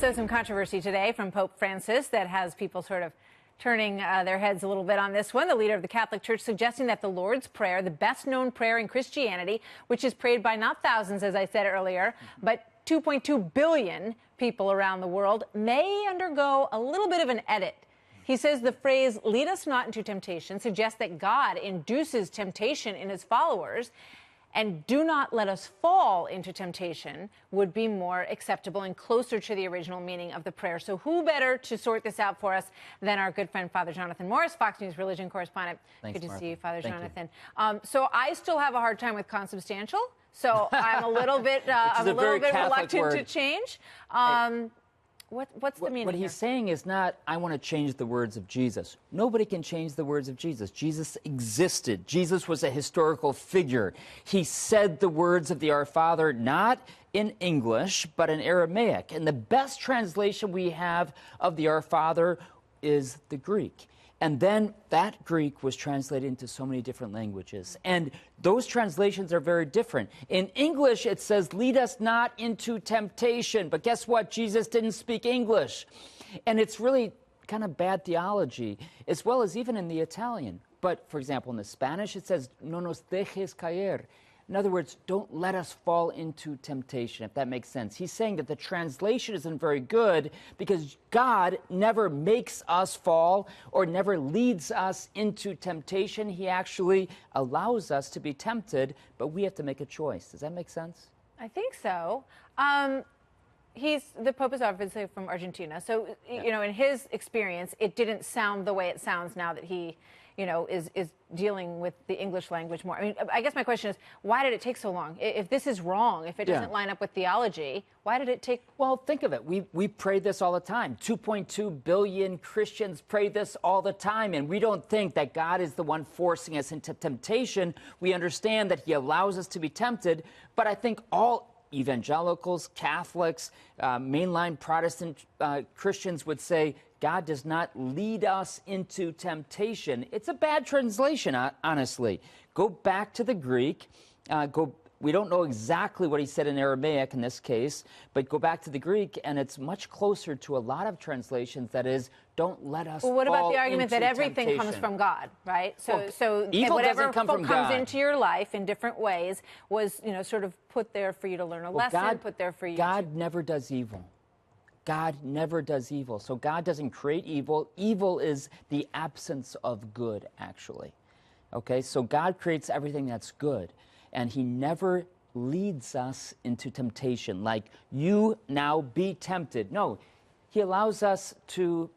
Also, some controversy today from Pope Francis that has people sort of turning their heads a little bit on this one. The leader of the Catholic Church suggesting that the Lord's Prayer, the best known prayer in Christianity, which is prayed by not thousands, as I said earlier, but 2.2 billion people around the world, may undergo a little bit of an edit. He says the phrase, "lead us not into temptation," suggests that God induces temptation in his followers, and "do not let us fall into temptation" would be more acceptable and closer to the original meaning of the prayer. So who better to sort this out for us than our good friend, Father Jonathan Morris, Fox News religion correspondent. Thanks, good to Martha. see you, Father Thank Jonathan. So I still have a hard time with consubstantial, so I'm a little bit, reluctant to change. What's the meaning? What he's saying is not, I want to change the words of Jesus. Nobody can change the words of Jesus. Jesus existed. Jesus was a historical figure. He said the words of the Our Father not in English, but in Aramaic. And the best translation we have of the Our Father is the Greek. And then that Greek was translated into so many different languages. And those translations are very different. In English, it says, "lead us not into temptation." But guess what? Jesus didn't speak English. And it's really kind of bad theology, as well as even in the Italian. But, for example, in the Spanish, it says, "no nos dejes caer." In other words, don't let us fall into temptation, if that makes sense. He's saying that the translation isn't very good because God never makes us fall or never leads us into temptation. He actually allows us to be tempted, but we have to make a choice. Does that make sense? I think so. The Pope is obviously from Argentina, so you know, in his experience, it didn't sound the way it sounds now that he, you know, is dealing with the English language more. I mean, I guess my question is, why did it take so long? If this is wrong, if it doesn't line up with theology, why did it take? Well, think of it. We pray this all the time. 2.2 billion Christians pray this all the time, and we don't think that God is the one forcing us into temptation. We understand that he allows us to be tempted, but I think all evangelicals, Catholics, mainline Protestant Christians would say God does not lead us into temptation. It's a bad translation, honestly. Go back to the Greek. We don't know exactly what he said in Aramaic in this case, but go back to the Greek, and it's much closer to a lot of translations. That is, don't let us. Well, what about the argument that into everything temptation. comes from God, right? So evil whatever doesn't come from comes God. into your life in different ways was, you know, sort of put there for you to learn a lesson, put there for you. God never does evil. God never does evil. So God doesn't create evil. Evil is the absence of good, actually. Okay, so God creates everything that's good, and he never leads us into temptation, like, you now be tempted. No, he allows us to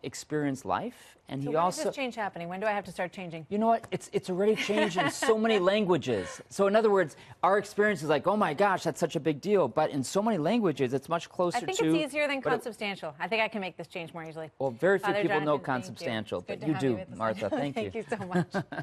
experience life, and So he when also. is this change happening? When do I have to start changing? You know what? It's already changed in so many languages. So in other words, our experience is like, oh my gosh, that's such a big deal. But in so many languages, it's much closer to. I think it's easier than consubstantial. I think I can make this change more easily. Well, very few Father people know Jonathan, consubstantial, thank but you. you do, Martha. Thank you. Thank you so much.